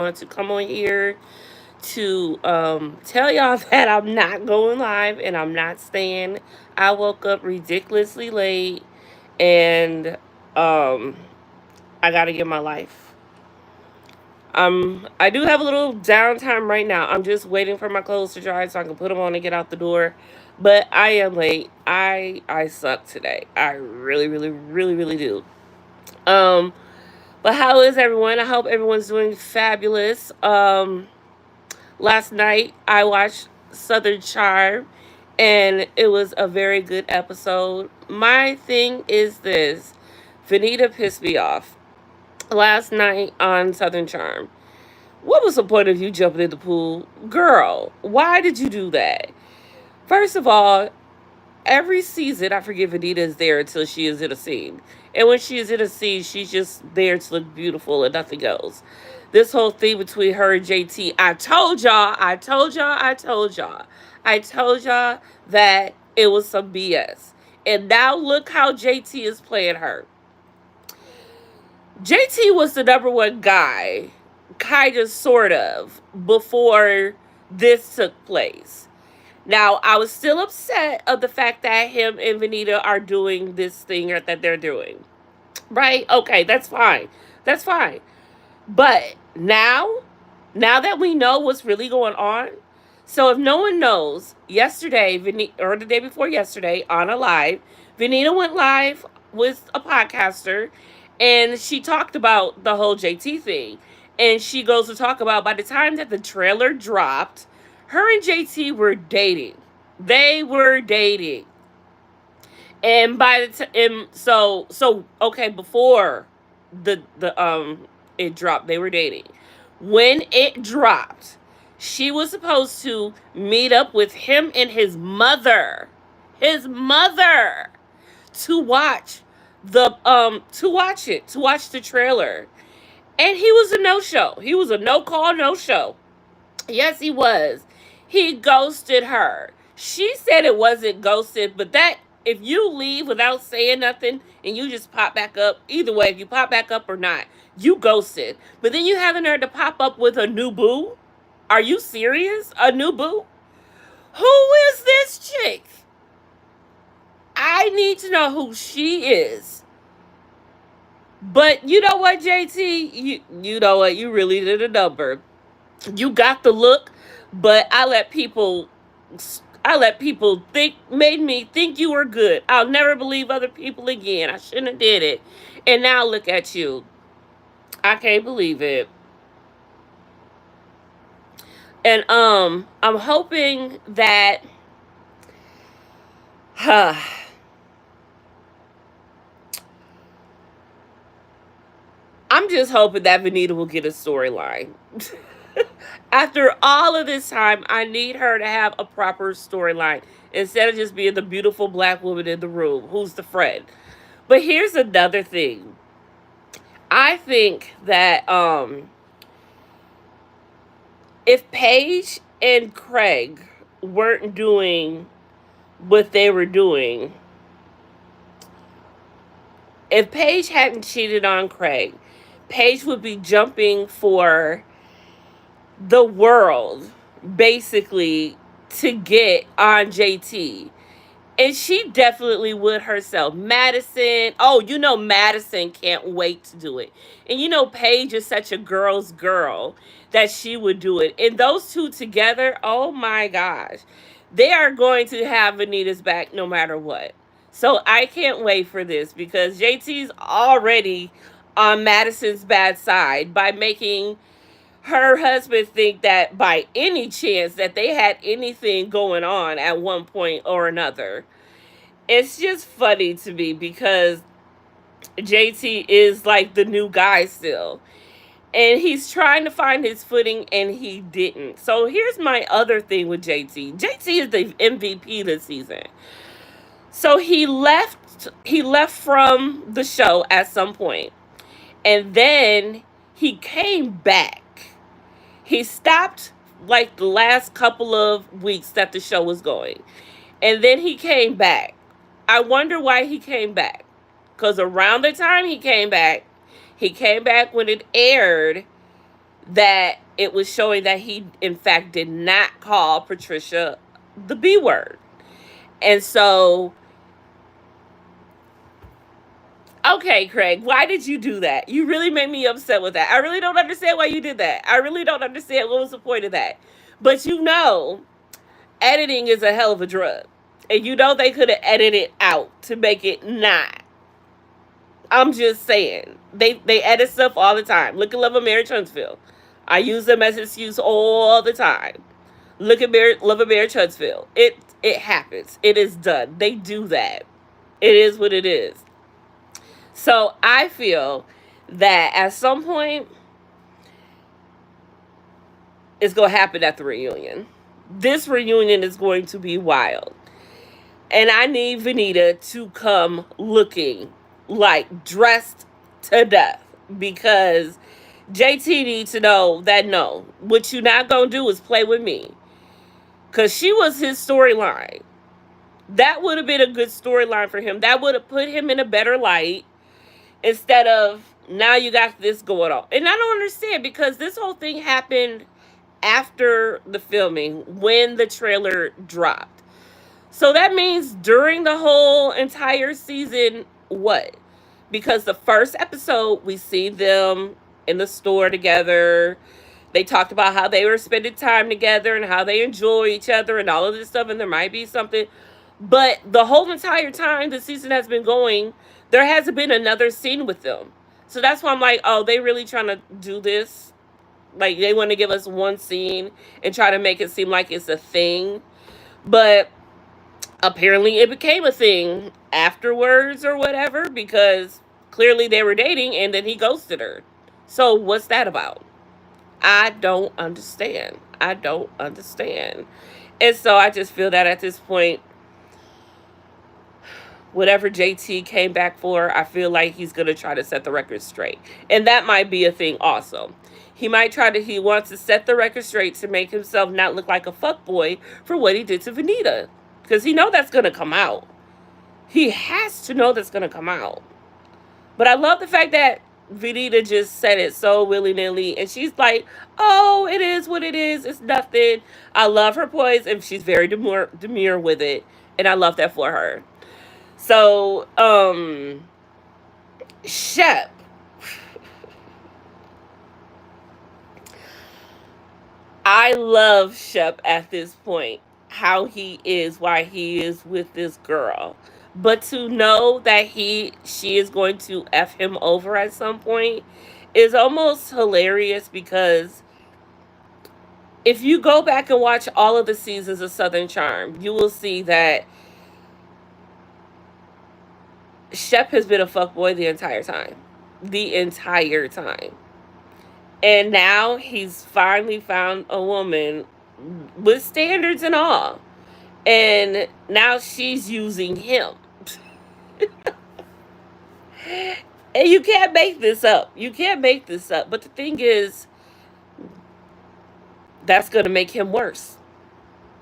want to come on here to tell y'all that I'm not going live and I'm not staying. I woke up ridiculously late and um, I got to get my life. I do have a little downtime right now. I'm just waiting for my clothes to dry so I can put them on and get out the door. But I am late. I suck today. I really do. Um, but how is everyone? I hope everyone's doing fabulous. Last night I watched Southern Charm and it was a very good episode. My thing is this: Vanita pissed me off last night on Southern Charm. What was the point of you jumping in the pool? Girl, why did you do that? First of all, every season, I forget Vanita is there until she is in a scene. And when she is in a scene, she's just there to look beautiful and nothing else. This whole thing between her and JT, I told y'all that it was some BS. And now look how JT is playing her. JT was the number one guy, kind of, sort of, before this took place. Now, I was still upset of the fact that him and Vanita are doing this thing that they're doing. Right? Okay, that's fine. That's fine. But now that we know what's really going on, so if no one knows, yesterday, or the day before yesterday, on a live, Vanita went live with a podcaster and she talked about the whole JT thing. And she goes to talk about by the time that the trailer dropped, her and JT were dating. They were dating. And by the time, so okay, before the it dropped, they were dating. When it dropped, she was supposed to meet up with him and his mother, to watch to watch the trailer. And he was a no show. He was a no call, no show. Yes, he was. He ghosted her. She said it wasn't ghosted, but that if you leave without saying nothing and you just pop back up, either way, if you pop back up or not, you ghosted. But then you have the nerve to pop up with a new boo? Are you serious? A new boo? Who is this chick? I need to know who she is. But you know what, JT? You know what? You really did a number. You got the look, but I let people think made me think you were good. I'll never believe other people again. I shouldn't have did it. And now look at you. I can't believe it. And I'm hoping that I'm just hoping that Vanita will get a storyline. After all of this time, I need her to have a proper storyline instead of just being the beautiful black woman in the room who's the friend. But here's another thing. I think that if Paige and Craig weren't doing what they were doing, if Paige hadn't cheated on Craig, Paige would be jumping for the world, basically, to get on JT. And she definitely would herself. Madison, oh, you know Madison can't wait to do it. And you know Paige is such a girl's girl that she would do it. And those two together, oh my gosh. They are going to have Vanita's back no matter what. So I can't wait for this because JT's already on Madison's bad side by making her husband think that by any chance that they had anything going on at one point or another. It's just funny to me because JT is like the new guy still. And he's trying to find his footing and he didn't. So here's my other thing with JT. JT is the MVP this season. So he left from the show at some point. And then he came back. He stopped like the last couple of weeks that the show was going. And then he came back. I wonder why he came back. Because around the time he came back when it aired, that it was showing that he, in fact, did not call Patricia the B word. And so, okay, Craig, why did you do that? You really made me upset with that. I really don't understand why you did that. I really don't understand what was the point of that. But editing is a hell of a drug. And they could have edited out to make it not. I'm just saying. They edit stuff all the time. Look at Love of Mary Huntsville. I use them as an excuse all the time. Look at Love of Mary Huntsville. It happens. It is done. They do that. It is what it is. So I feel that at some point it's going to happen at the reunion. This reunion is going to be wild. And I need Venita to come looking like dressed to death, because JT needs to know that no, what you not going to do is play with me. Because she was his storyline. That would have been a good storyline for him. That would have put him in a better light, instead of now you got this going on. And I don't understand, because this whole thing happened after the filming, when the trailer dropped. So that means during the whole entire season, what? Because the first episode, we see them in the store together. They talked about how they were spending time together and how they enjoy each other and all of this stuff. And there might be something. But the whole entire time the season has been going, there hasn't been another scene with them. So that's why I'm like, oh, they really trying to do this? Like, they want to give us one scene and try to make it seem like it's a thing. But apparently it became a thing afterwards or whatever, because clearly they were dating and then he ghosted her. So what's that about? I don't understand. I don't understand. And so I just feel that at this point, whatever JT came back for, I feel like he's going to try to set the record straight. And that might be a thing also. He wants to set the record straight to make himself not look like a fuckboy for what he did to Venita. Because he know that's going to come out. He has to know that's going to come out. But I love the fact that Venita just said it so willy-nilly. And she's like, oh, it is what it is. It's nothing. I love her poise. And she's very demure with it. And I love that for her. So, Shep. I love Shep at this point. How he is, why he is with this girl. But to know that she is going to F him over at some point is almost hilarious, because if you go back and watch all of the seasons of Southern Charm, you will see that Shep has been a fuckboy the entire time. The entire time. And now he's finally found a woman with standards and all. And now she's using him. And you can't make this up. You can't make this up. But the thing is, that's going to make him worse.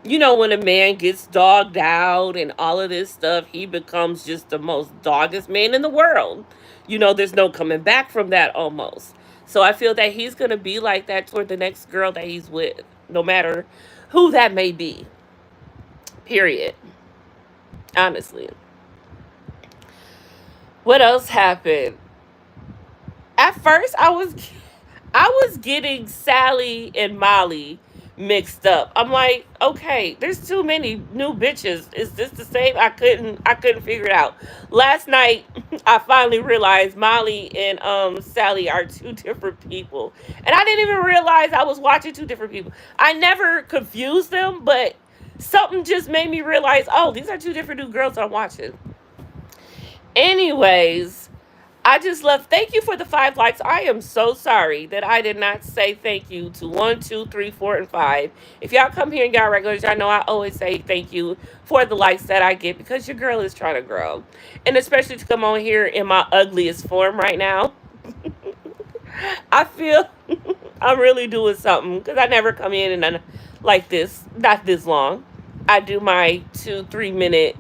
You know, when a man gets dogged out and all of this stuff, he becomes just the most doggedest man in the world. There's no coming back from that almost. So I feel that he's going to be like that toward the next girl that he's with, no matter who that may be. Period. Honestly. What else happened? At first, I was getting Sally and Molly mixed up. I'm like, okay, there's too many new bitches. Is this the same? I couldn't figure it out. Last night, I finally realized Molly and Sally are two different people. And I didn't even realize I was watching two different people. I never confused them, but something just made me realize, oh, these are two different new girls I'm watching. Anyways, I just love. Thank you for the 5 likes. I am so sorry that I did not say thank you to 1, 2, 3, 4, and 5. If y'all come here and y'all regulars, y'all know I always say thank you for the likes that I get, because your girl is trying to grow. And especially to come on here in my ugliest form right now. I feel I'm really doing something, because I never come in and like this, not this long. I do my 2-3 minute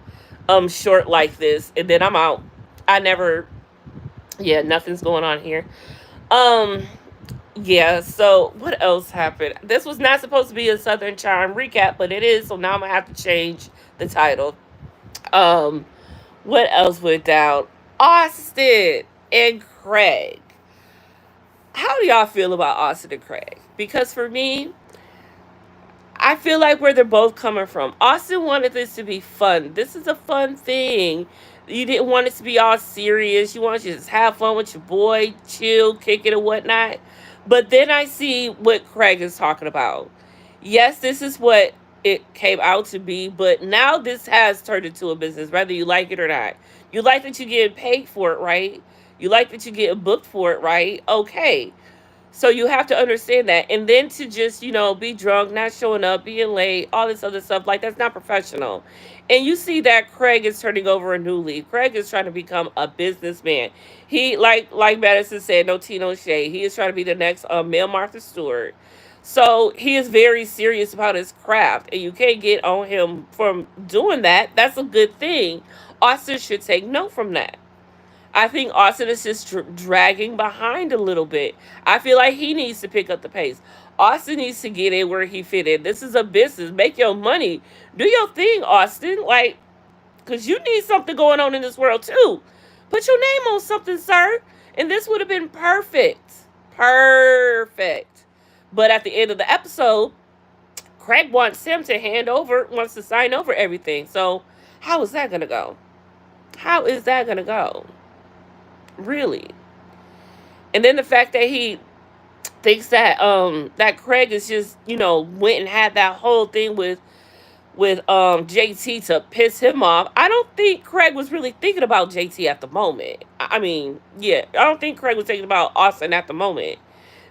short like this, and then I'm out. I never, yeah, nothing's going on here. Yeah, so what else happened? This was not supposed to be a Southern Charm recap, but it is, so now I'm gonna have to change the title. Um, what else went down? Austin and Craig. How do y'all feel about Austin and Craig? Because for me, I feel like where they're both coming from. Austin wanted this to be fun. This is a fun thing. You didn't want it to be all serious. You want to just have fun with your boy, chill, kick it, and whatnot. But then I see what Craig is talking about. Yes, this is what it came out to be, but now this has turned into a business, whether you like it or not. You like that you get paid for it, right? You like that you get booked for it, right? Okay. So you have to understand that. And then to just, be drunk, not showing up, being late, all this other stuff, like that's not professional. And you see that Craig is turning over a new leaf. Craig is trying to become a businessman. He like Madison said, no tea, no shade. He is trying to be the next male Martha Stewart. So he is very serious about his craft, and you can't get on him from doing that. That's a good thing. Austin should take note from that. I think Austin is just dragging behind a little bit. I feel like he needs to pick up the pace. Austin needs to get in where he fit in. This is a business. Make your money. Do your thing, Austin. Like, because you need something going on in this world too. Put your name on something, sir. And this would have been perfect. Perfect. But at the end of the episode, Craig wants him to wants to sign over everything. So, how is that going to go? How is that going to go? Really? And then the fact that he thinks that Craig is just, went and had that whole thing with JT to piss him off. I don't think Craig was really thinking about JT at the moment. I mean, yeah, I don't think Craig was thinking about Austin at the moment.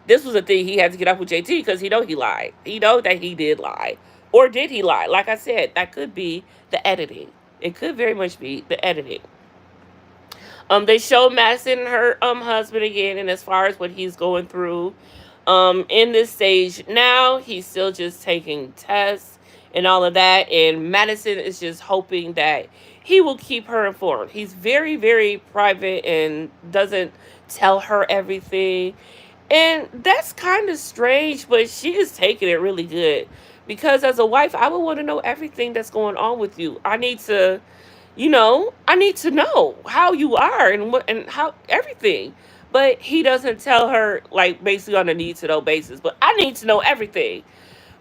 This was a thing he had to get up with JT because he lied. He know that he did lie. Or did he lie? Like I said, that could be the editing. It could very much be the editing. They showed Madison and her husband again, and as far as what he's going through, in this stage now, he's still just taking tests and all of that, and Madison is just hoping that he will keep her informed. He's very, very private and doesn't tell her everything, and that's kind of strange, but she is taking it really good because as a wife, I would want to know everything that's going on with you. I need to know how you are and what and how everything. But he doesn't tell her like basically on a need to know basis. But I need to know everything.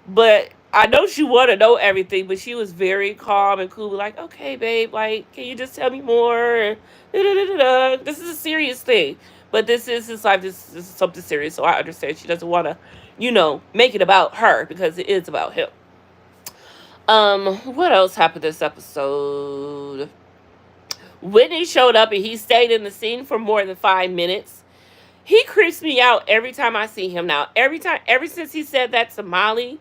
But I know she want to know everything, but she was very calm and cool. Like, okay, babe, like, can you just tell me more? This is a serious thing, but this is his life. This is something serious. So I understand she doesn't want to, make it about her because it is about him. What else happened this episode? Whitney showed up and he stayed in the scene for more than 5 minutes. He creeps me out every time I see him now. Ever since he said that to Molly,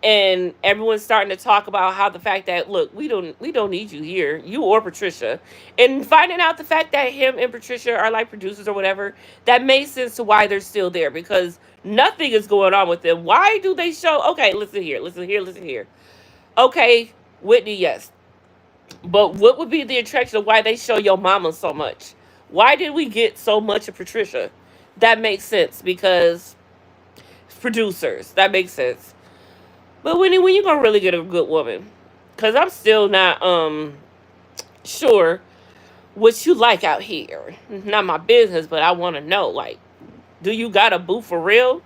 and everyone's starting to talk about how the fact that look, we don't need you here, you or Patricia, and finding out the fact that him and Patricia are like producers or whatever, that makes sense to why they're still there because nothing is going on with them. Why do they show? Okay, listen here, listen here, listen here. Okay, Whitney, yes. But what would be the attraction of why they show your mama so much? Why did we get so much of Patricia? That makes sense because producers. That makes sense. But when you gonna really get a good woman? Cause I'm still not sure what you like out here. Not my business, but I want to know. Like, do you got a boo for real?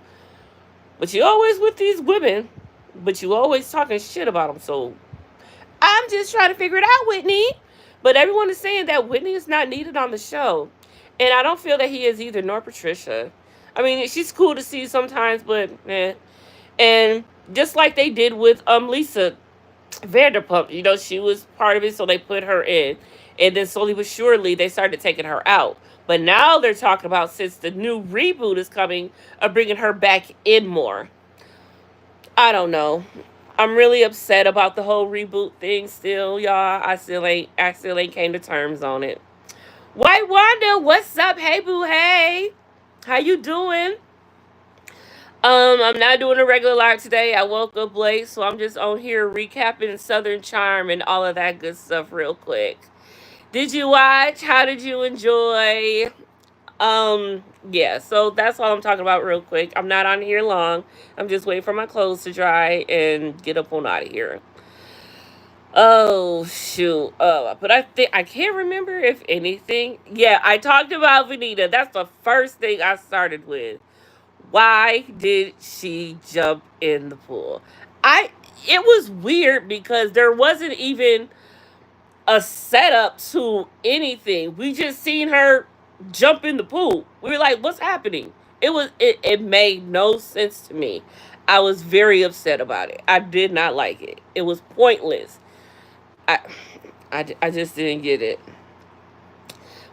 But you always with these women, but you always talking shit about them. So I'm just trying to figure it out, Whitney. But everyone is saying that Whitney is not needed on the show. And I don't feel that he is either, nor Patricia. I mean, she's cool to see sometimes, but eh. And just like they did with Lisa Vanderpump, she was part of it, so they put her in. And then slowly but surely, they started taking her out. But now they're talking about, since the new reboot is coming, of bringing her back in more. I don't know. I'm really upset about the whole reboot thing still, y'all. I still ain't came to terms on it. White Wanda, what's up? Hey Boo Hey. How you doing? I'm not doing a regular live today. I woke up late, so I'm just on here recapping Southern Charm and all of that good stuff real quick. Did you watch? How did you enjoy? Yeah, so that's all I'm talking about real quick. I'm not on here long. I'm just waiting for my clothes to dry and get up on out of here. Oh shoot. But I think I can't remember if anything. Yeah, I talked about Vanita. That's the first thing I started with. Why did she jump in the pool? I It was weird because there wasn't even a setup to anything. We just seen her jump in the pool. We were like, what's happening? It made no sense to me. I was very upset about it. I did not like it. It was pointless. I I just didn't get it.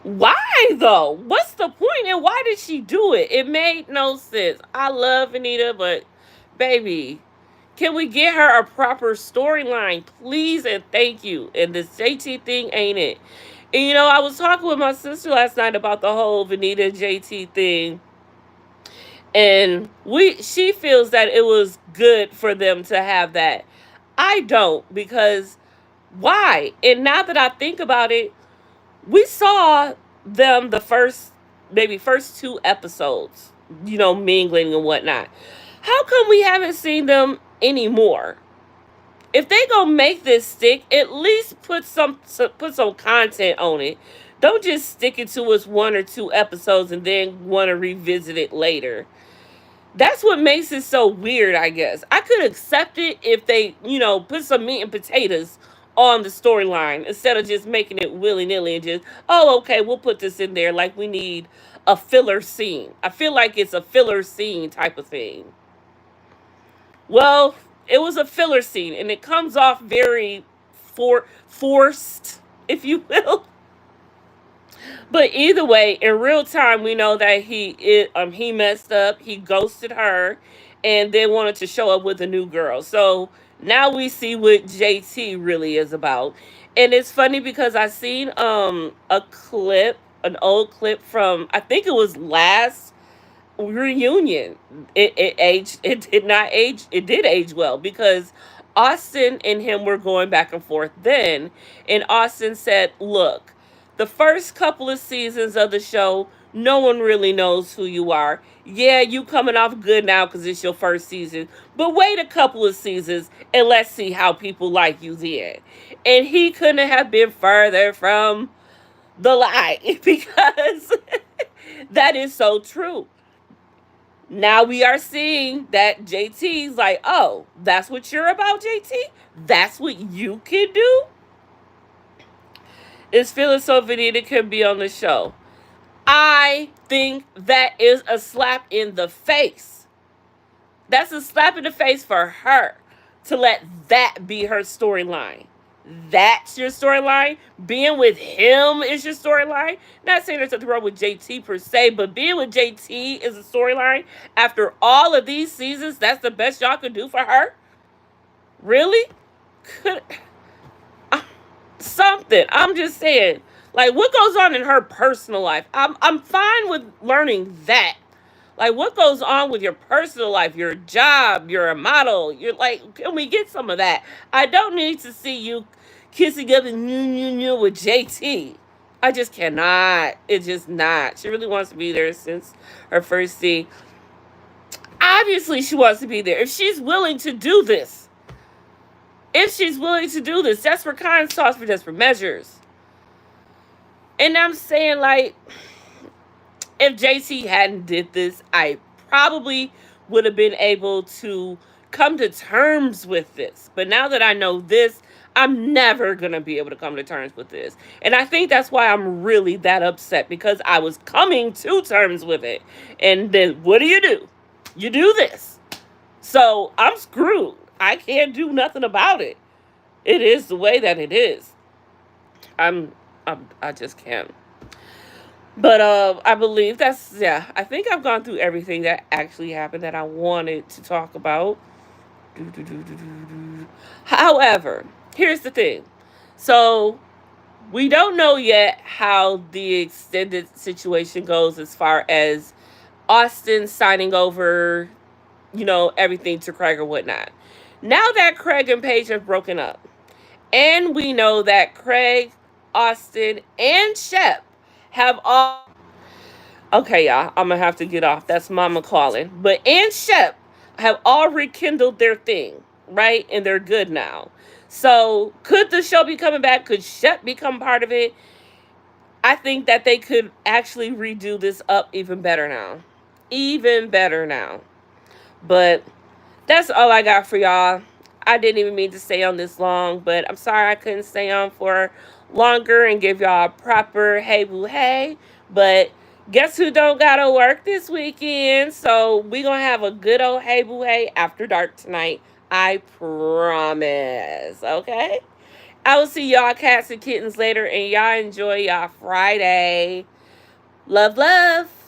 Why though? What's the point and why did she do it? It made no sense. I love Anita, but baby, can we get her a proper storyline, please and thank you? And this JT thing ain't it. And I was talking with my sister last night about the whole Vanita JT thing, and she feels that it was good for them to have that. I don't, because why? And now that I think about it, we saw them the first two episodes, mingling and whatnot. How come we haven't seen them anymore? If they gonna make this stick, at least put some content on it. Don't just stick it to us one or two episodes and then want to revisit it later. That's what makes it so weird, I guess. I could accept it if they, put some meat and potatoes on the storyline instead of just making it willy nilly and just, oh, okay, we'll put this in there like we need a filler scene. I feel like it's a filler scene type of thing. Well, it was a filler scene and it comes off very forced, if you will. But either way, in real time, we know that he messed up. He ghosted her, and then wanted to show up with a new girl. So now we see what JT really is about. And it's funny because I seen an old clip from, I think it was last reunion. It did not age, it did age well because Austin and him were going back and forth then, and Austin said, look, the first couple of seasons of the show, no one really knows who you are. Yeah, you coming off good now because it's your first season, but wait a couple of seasons and let's see how people like you then. And he couldn't have been further from the lie because that is so true. Now we are seeing that JT's like, oh, that's what you're about, JT? That's what you can do? Is feeling so Vanita can be on the show. I think that is a slap in the face. That's a slap in the face for her to let that be her storyline. That's your storyline. Being with him is your storyline. Not saying there's something wrong with JT per se, but being with JT is a storyline. After all of these seasons, that's the best y'all could do for her? Really? Could something. I'm just saying. Like, what goes on in her personal life? I'm fine with learning that. Like, what goes on with your personal life, your job, you're a model. You're like, can we get some of that? I don't need to see you kissing up and with JT. I just cannot. It's just not. She really wants to be there since her first scene. Obviously, she wants to be there. If she's willing to do this, that's for kind sauce for desperate measures. And I'm saying, like, if JT hadn't did this, I probably would have been able to come to terms with this. But now that I know this, I'm never going to be able to come to terms with this. And I think that's why I'm really that upset, because I was coming to terms with it. And then what do? You do this. So I'm screwed. I can't do nothing about it. It is the way that it is. I just can't. But I believe that's, yeah. I think I've gone through everything that actually happened that I wanted to talk about. However, here's the thing. So we don't know yet how the extended situation goes as far as Austin signing over, everything to Craig or whatnot. Now that Craig and Paige have broken up, and we know that Craig, Austin, and Shep have all Okay, y'all, I'm gonna have to get off. That's Mama calling. But and Shep have all rekindled their thing, right? And they're good now. So could the show be coming back? Could Shep become part of it? I think that they could actually redo this up even better now. Even better now. But that's all I got for y'all. I didn't even mean to stay on this long, but I'm sorry I couldn't stay on for longer and give y'all a proper hey boo hey. But guess who don't gotta work this weekend? So we gonna have a good old hey boo hey after dark tonight. I promise. Okay? I will see y'all cats and kittens later, and y'all enjoy y'all Friday. Love, love.